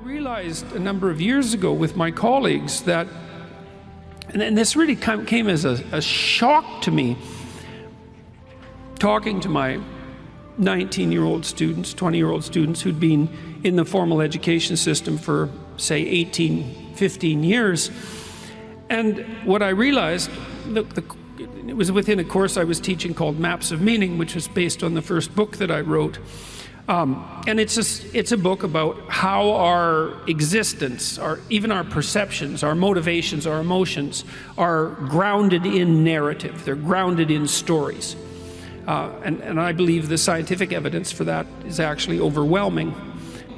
realized a number of years ago with my colleagues that, and this really came as a shock to me, talking to my 19-year-old students, 20-year-old students who'd been in the formal education system for, say, 18, 15 years. And what I realized, it was within a course I was teaching called Maps of Meaning, which was based on the first book that I wrote. And it's a book about how our existence, even our perceptions, our motivations, our emotions are grounded in narrative. They're grounded in stories. And I believe the scientific evidence for that is actually overwhelming.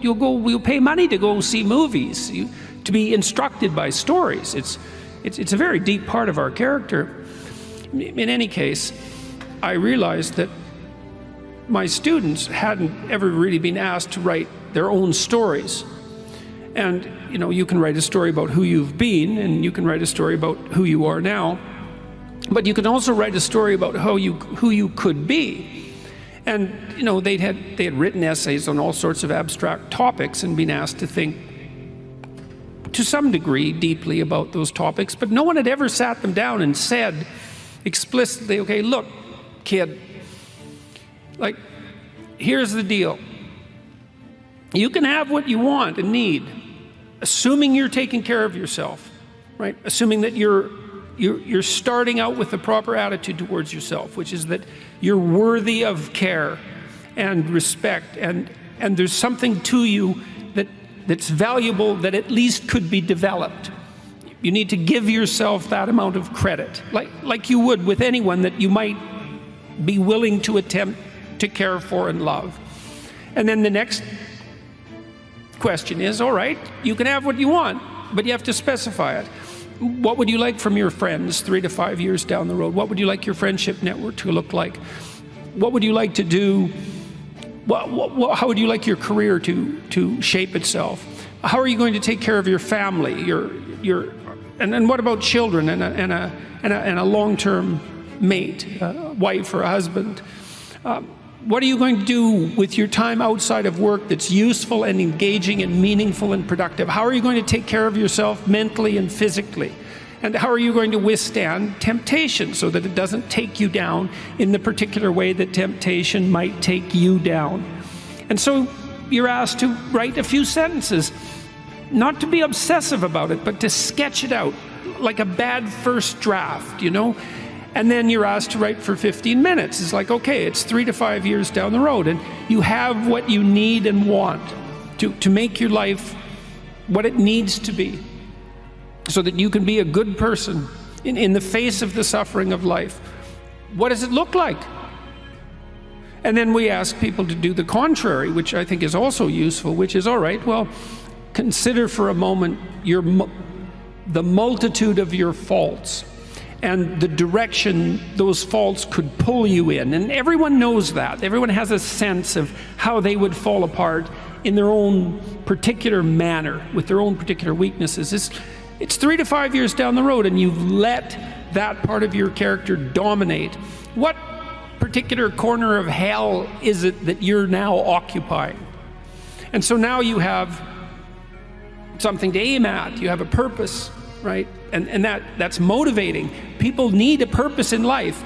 You'll pay money to go see movies, to be instructed by stories. It's a very deep part of our character. In any case, I realized that my students hadn't ever really been asked to write their own stories. And you can write a story about who you've been, and you can write a story about who you are now, but you can also write a story about who you could be. And they had written essays on all sorts of abstract topics and been asked to think to some degree deeply about those topics, but no one had ever sat them down and said explicitly, okay, look, kid, here's the deal. You can have what you want and need, assuming you're taking care of yourself, right? Assuming that you're starting out with the proper attitude towards yourself, which is that you're worthy of care and respect, and there's something to you that's valuable that at least could be developed. You need to give yourself that amount of credit, like you would with anyone that you might be willing to attempt to care for and love. And then the next question is, all right, you can have what you want, but you have to specify it. What would you like from your friends 3 to 5 years down the road? What would you like your friendship network to look like? What would you like to do? How would you like your career to shape itself? How are you going to take care of your family? And what about children and a long-term mate, a wife or a husband? What are you going to do with your time outside of work that's useful and engaging and meaningful and productive? How are you going to take care of yourself mentally and physically? And how are you going to withstand temptation so that it doesn't take you down in the particular way that temptation might take you down? And so you're asked to write a few sentences, not to be obsessive about it, but to sketch it out like a bad first draft, And then you're asked to write for 15 minutes. It's like, okay, it's 3 to 5 years down the road, and you have what you need and want to make your life what it needs to be, so that you can be a good person in the face of the suffering of life. What does it look like? And then we ask people to do the contrary, which I think is also useful, which is, all right, well, consider for a moment the multitude of your faults and the direction those faults could pull you in. And everyone knows that. Everyone has a sense of how they would fall apart in their own particular manner, with their own particular weaknesses. It's 3 to 5 years down the road, and you've let that part of your character dominate. What particular corner of hell is it that you're now occupying? And so now you have something to aim at. You have a purpose, right? And that's motivating. People need a purpose in life.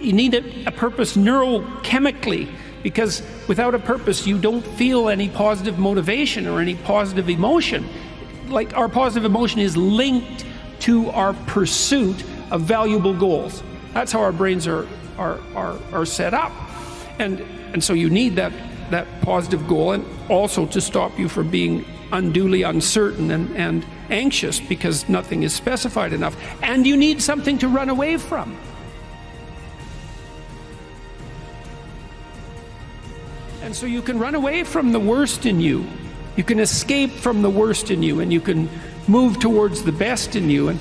You need a purpose neurochemically, because without a purpose, you don't feel any positive motivation or any positive emotion. Like, our positive emotion is linked to our pursuit of valuable goals. That's how our brains are set up. And so you need that positive goal, and also to stop you from being unduly uncertain and anxious because nothing is specified enough. And you need something to run away from. And so you can run away from the worst in you. You can escape from the worst in you, and you can move towards the best in you.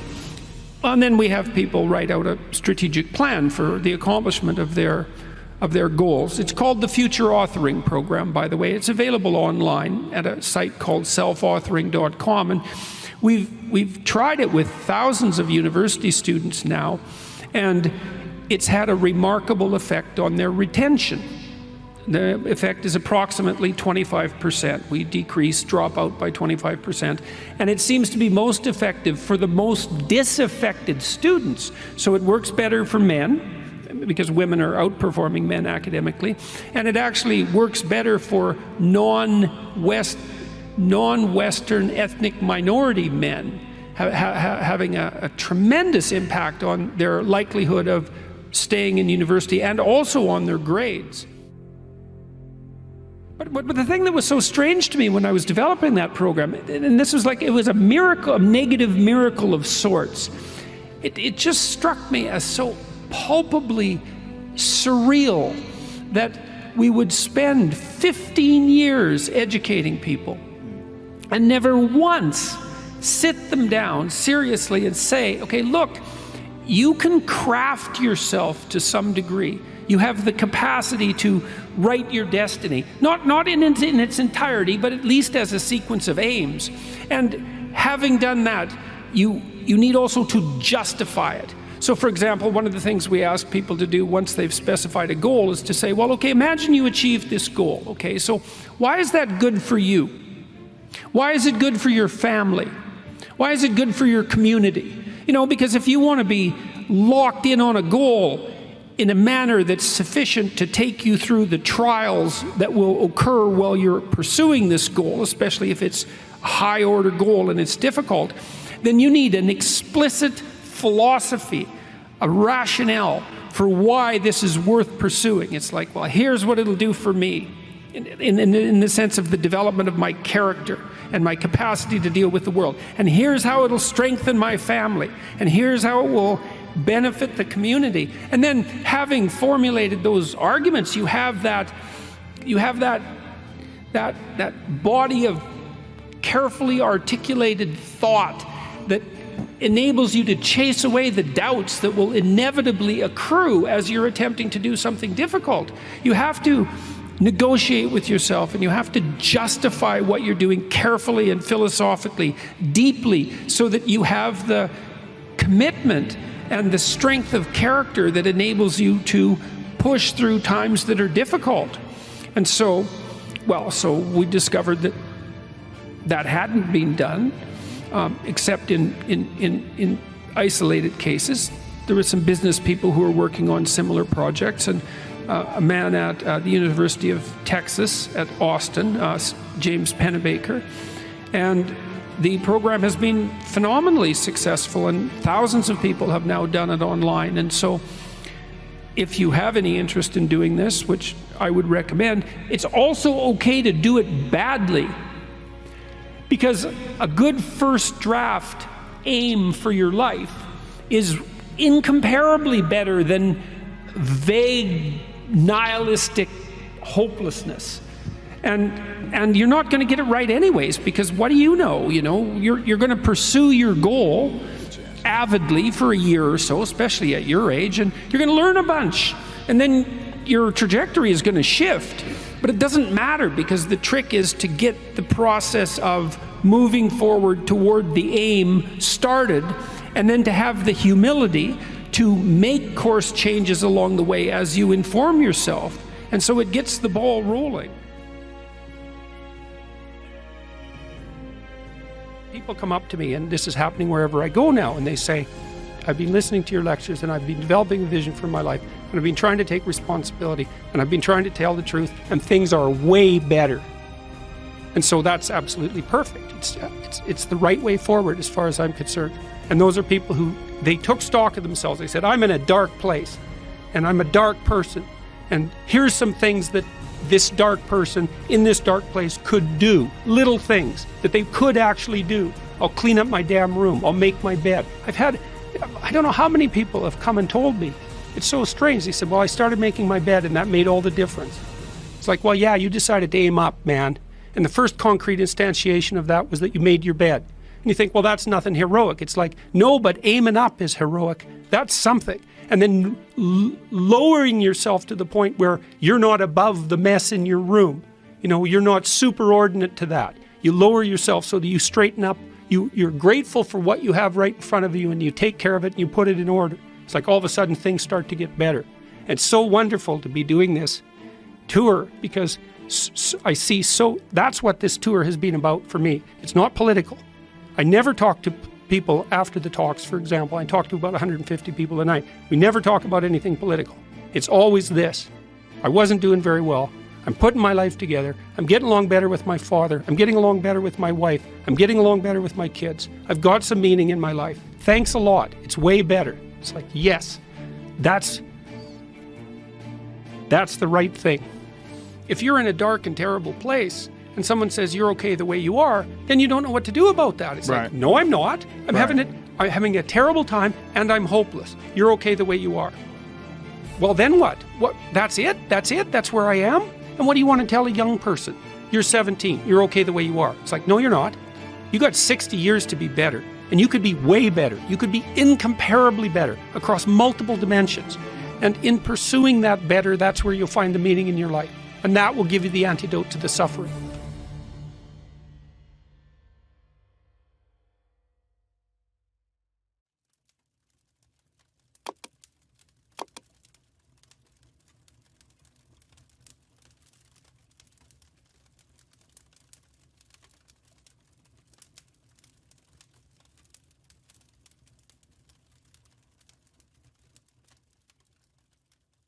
And then we have people write out a strategic plan for the accomplishment of their goals. It's called the Future Authoring Program, by the way. It's available online at a site called selfauthoring.com. And we've tried it with thousands of university students now, and it's had a remarkable effect on their retention. the effect is approximately 25%. We decrease dropout by 25%. And it seems to be most effective for the most disaffected students. So it works better for men, because women are outperforming men academically. And it actually works better for non-Western ethnic minority men, having a tremendous impact on their likelihood of staying in university and also on their grades. But the thing that was so strange to me when I was developing that program, and this was like, it was a miracle, a negative miracle of sorts. It just struck me as so palpably surreal that we would spend 15 years educating people and never once sit them down seriously and say, okay, look, you can craft yourself to some degree. You have the capacity to write your destiny, not in its entirety, but at least as a sequence of aims. And having done that, you need also to justify it. So for example, one of the things we ask people to do once they've specified a goal is to say, well, okay, imagine you achieved this goal. Okay, so why is that good for you? Why is it good for your family? Why is it good for your community? You know, because if you want to be locked in on a goal in a manner that's sufficient to take you through the trials that will occur while you're pursuing this goal, especially if it's a high-order goal and it's difficult, then you need an explicit philosophy, a rationale for why this is worth pursuing. It's like, well, here's what it'll do for me in the sense of the development of my character and my capacity to deal with the world. And here's how it'll strengthen my family. And here's how it will benefit the community. And then having formulated those arguments, you have that body of carefully articulated thought that enables you to chase away the doubts that will inevitably accrue as you're attempting to do something difficult. You have to negotiate with yourself, and you have to justify what you're doing carefully and philosophically, deeply, so that you have the commitment and the strength of character that enables you to push through times that are difficult. And so we discovered that hadn't been done, except in isolated cases. There were some business people who were working on similar projects, and a man at the University of Texas at Austin, James Pennebaker, and the program has been phenomenally successful, and thousands of people have now done it online. And so if you have any interest in doing this, which I would recommend, it's also okay to do it badly, because a good first draft aim for your life is incomparably better than vague, nihilistic hopelessness. And you're not going to get it right anyways, because what do you know? You know, you're going to pursue your goal avidly for a year or so, especially at your age, and you're going to learn a bunch, and then your trajectory is going to shift. But it doesn't matter, because the trick is to get the process of moving forward toward the aim started, and then to have the humility to make course changes along the way as you inform yourself. And so it gets the ball rolling. People come up to me, and this is happening wherever I go now, and they say, I've been listening to your lectures, and I've been developing a vision for my life, and I've been trying to take responsibility, and I've been trying to tell the truth, and things are way better. And so that's absolutely perfect. It's the right way forward as far as I'm concerned. And those are people who, they took stock of themselves. They said, I'm in a dark place, and I'm a dark person, and here's some things that this dark person in this dark place could do. Little things that they could actually do. I'll clean up my damn room. I'll make my bed. I don't know how many people have come and told me. It's so strange. They said, well, I started making my bed, and that made all the difference. It's like, well, yeah, you decided to aim up, man. And the first concrete instantiation of that was that you made your bed. And you think, well, that's nothing heroic. It's like, no, but aiming up is heroic. That's something. And then lowering yourself to the point where you're not above the mess in your room. You know, you're not superordinate to that. You lower yourself so that you straighten up. You're grateful for what you have right in front of you, and you take care of it and you put it in order. It's like all of a sudden things start to get better. It's so wonderful to be doing this tour because I see that's what this tour has been about for me. It's not political. I never talk to people after the talks, for example. I talk to about 150 people a night. We never talk about anything political. It's always this. I wasn't doing very well. I'm putting my life together. I'm getting along better with my father. I'm getting along better with my wife. I'm getting along better with my kids. I've got some meaning in my life. Thanks a lot. It's way better. It's like, yes, that's the right thing. If you're in a dark and terrible place and someone says you're okay the way you are, then you don't know what to do about that. It's like, no, I'm not. I'm having a terrible time and I'm hopeless. You're okay the way you are. Well, then what? What? That's it? That's where I am? And what do you want to tell a young person? You're 17. You're okay the way you are. It's like, no, you're not. You got 60 years to be better. And you could be way better. You could be incomparably better across multiple dimensions. And in pursuing that better, that's where you'll find the meaning in your life. And that will give you the antidote to the suffering.